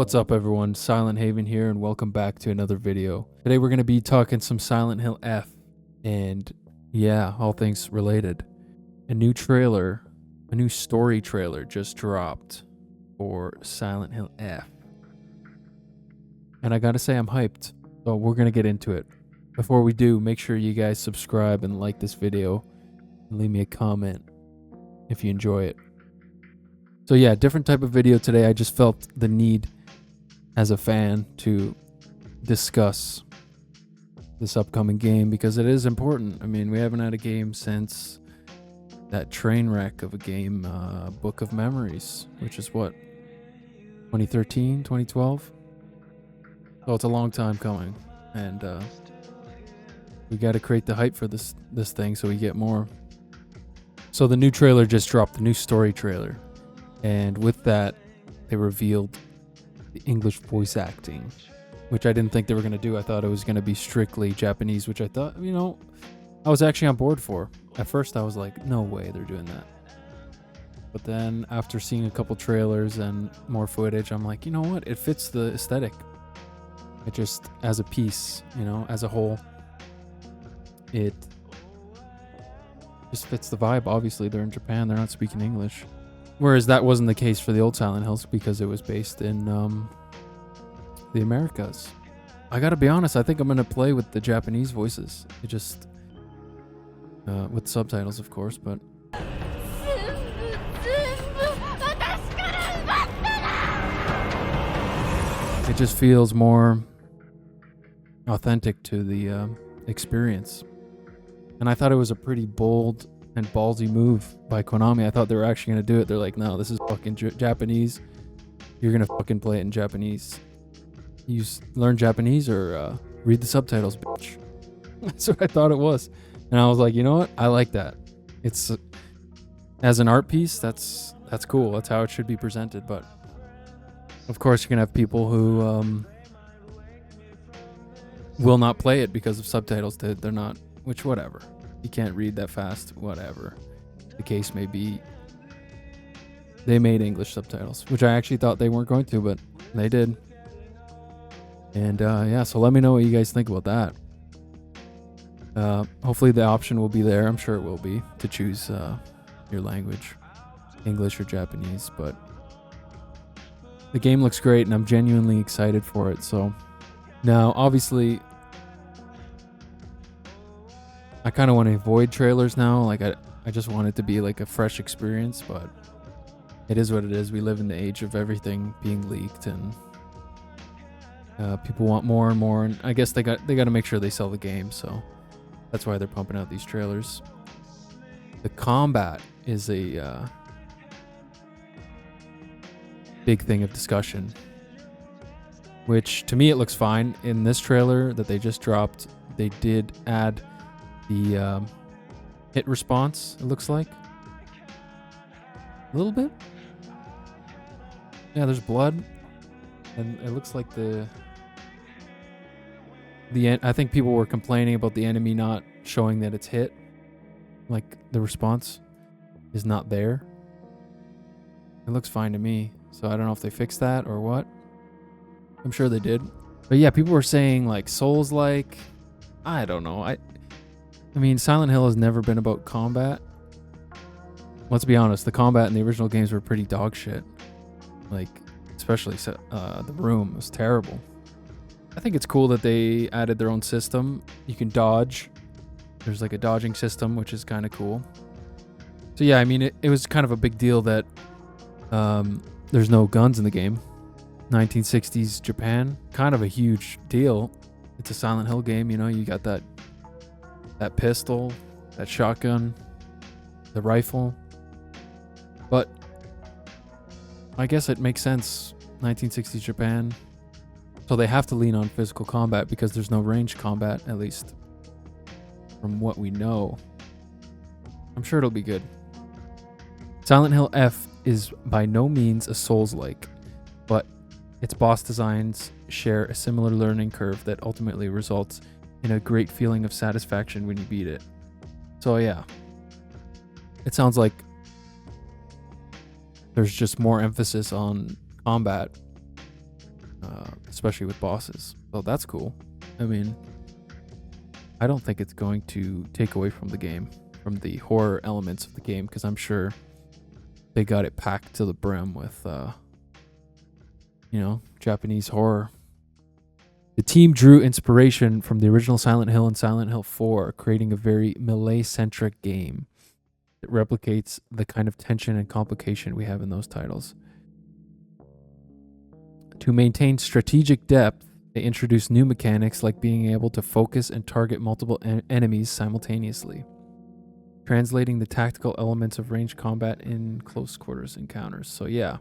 What's up everyone, Silent Haven here and welcome back to another video. Today we're going to be talking some Silent Hill F and yeah, all things related. A new story trailer just dropped for Silent Hill F. And I gotta say I'm hyped, so we're going to get into it. Before we do, make sure you guys subscribe and like this video and leave me a comment if you enjoy it. So yeah, different type of video today. I just felt the need as a fan to discuss this upcoming game because it is important. I mean, we haven't had a game since that train wreck of a game, Book of Memories, which is what, 2013, 2012? So it's a long time coming, and we got to create the hype for this thing so we get more. So the new trailer just dropped, the new story trailer, and with that, they revealed the English voice acting, which I didn't think they were going to do. I thought it was going to be strictly Japanese, which I thought, you know, I was actually on board for. At first, I was like, no way they're doing that. But then after seeing a couple trailers and more footage, I'm like, you know what? It fits the aesthetic. It just, as a piece, you know, as a whole, it just fits the vibe. Obviously, they're in Japan. They're not speaking English. Whereas that wasn't the case for the old Silent Hills because it was based in the Americas. I gotta be honest, I think I'm gonna play with the Japanese voices. It just, with subtitles of course, but it just feels more authentic to the experience. And I thought it was a pretty bold and ballsy move by Konami. I thought they were actually going to do it. They're like, no, this is fucking Japanese. You're going to fucking play it in Japanese. You learn Japanese or read the subtitles, bitch. That's what I thought it was. And I was like, you know what? I like that. It's, as an art piece, that's cool. That's how it should be presented. But of course, you're going to have people who will not play it because of subtitles. They're not, which whatever. You can't read that fast, whatever the case may be. They made English subtitles, which I actually thought they weren't going to, but they did. And yeah, so let me know what you guys think about that. Hopefully the option will be there. I'm sure it will be to choose your language, English or Japanese, but the game looks great and I'm genuinely excited for it. So now, obviously, I kind of want to avoid trailers now. Like I just want it to be like a fresh experience, but it is what it is. We live in the age of everything being leaked, and people want more and more. And I guess they got to make sure they sell the game, so that's why they're pumping out these trailers. The combat is a big thing of discussion, which to me it looks fine. In this trailer that they just dropped, they did add the hit response, it looks like. A little bit. Yeah, there's blood. And it looks like I think people were complaining about the enemy not showing that it's hit. Like, the response is not there. It looks fine to me. So I don't know if they fixed that or what. I'm sure they did. But yeah, people were saying, like, Souls-like. I don't know. I mean, Silent Hill has never been about combat. Let's be honest, the combat in the original games were pretty dog shit. Like, especially the room was terrible. I think it's cool that they added their own system. You can dodge. There's like a dodging system, which is kind of cool. So yeah, I mean, it was kind of a big deal that there's no guns in the game. 1960s Japan, kind of a huge deal. It's a Silent Hill game, you know, you got that pistol, that shotgun, the rifle. But I guess it makes sense, 1960s Japan. So they have to lean on physical combat because there's no range combat, at least from what we know. I'm sure it'll be good. Silent Hill F is by no means a Souls-like, but its boss designs share a similar learning curve that ultimately results in a great feeling of satisfaction when you beat it. So yeah, it sounds like there's just more emphasis on combat especially with bosses. So that's cool. I mean, I don't think it's going to take away from the game, from the horror elements of the game, because I'm sure they got it packed to the brim with, Japanese horror. The team drew inspiration from the original Silent Hill and Silent Hill 4, creating a very melee-centric game that replicates the kind of tension and complication we have in those titles. To maintain strategic depth, they introduced new mechanics like being able to focus and target multiple enemies simultaneously, translating the tactical elements of ranged combat in close quarters encounters. So yeah,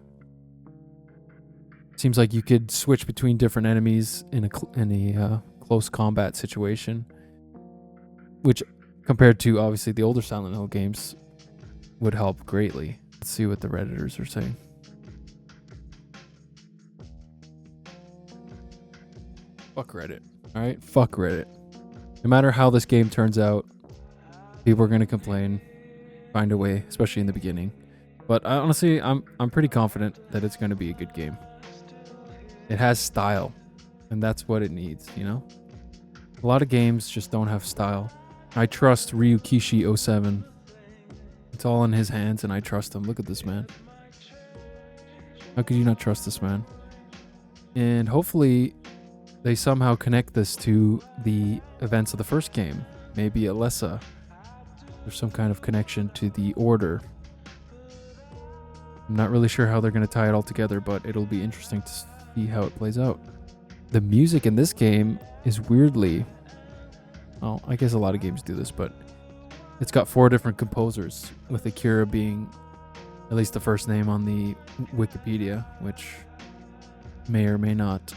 seems like you could switch between different enemies in a close combat situation, which compared to obviously the older Silent Hill games would help greatly. Let's see what the Redditors are saying. Fuck Reddit. All right, fuck Reddit. No matter how this game turns out, people are gonna complain, find a way, especially in the beginning. But honestly, I'm pretty confident that it's gonna be a good game. It has style, and that's what it needs, you know? A lot of games just don't have style. I trust Ryukishi 07. It's all in his hands, and I trust him. Look at this man. How could you not trust this man? And hopefully they somehow connect this to the events of the first game. Maybe Alessa. There's some kind of connection to the Order. I'm not really sure how they're going to tie it all together, but it'll be interesting to see how it plays out. The music in this game is weirdly... well, I guess a lot of games do this, but it's got 4 different composers, with Akira being at least the first name on the Wikipedia, which may or may not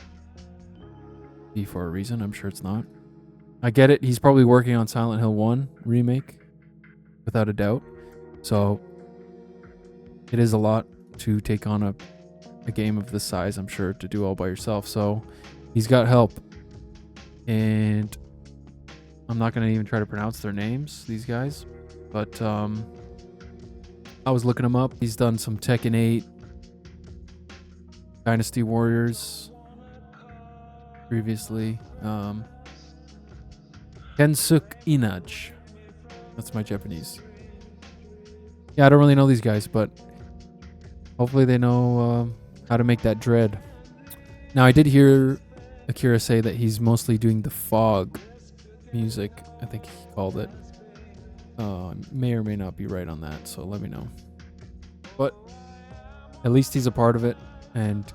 be for a reason. I'm sure it's not. I get it. He's probably working on Silent Hill 1 remake, without a doubt. So it is a lot to take on a game of this size, I'm sure, to do all by yourself. So he's got help. And I'm not going to even try to pronounce their names, these guys. But I was looking him up. He's done some Tekken 8, Dynasty Warriors previously. Kensuke Inaj. That's my Japanese. Yeah, I don't really know these guys, but hopefully they know how to make that dread. Now, I did hear Akira say that he's mostly doing the fog music, I think he called it. May or may not be right on that, so let me know. But at least he's a part of it, and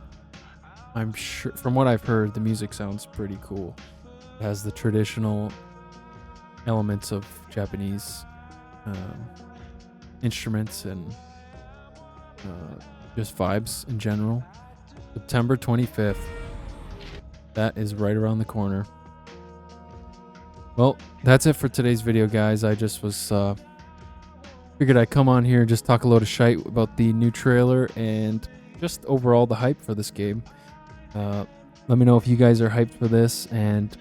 I'm sure, from what I've heard, the music sounds pretty cool. It has the traditional elements of Japanese instruments and just vibes in general. September 25th. That is right around the corner. Well, that's it for today's video, guys. I just was figured I'd come on here and just talk a load of shite about the new trailer and just overall the hype for this game. Let me know if you guys are hyped for this and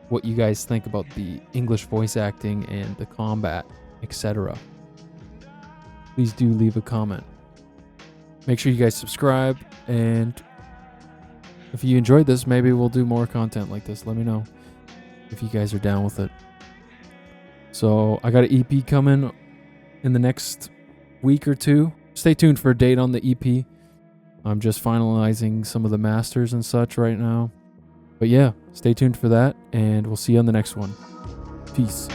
what you guys think about the English voice acting and the combat, etc. Please do leave a comment. Make sure you guys subscribe, and if you enjoyed this, maybe we'll do more content like this. Let me know if you guys are down with it. So I got an EP coming in the next week or 2. Stay tuned for a date on the EP. I'm just finalizing some of the masters and such right now. But yeah, stay tuned for that, and we'll see you on the next one. Peace.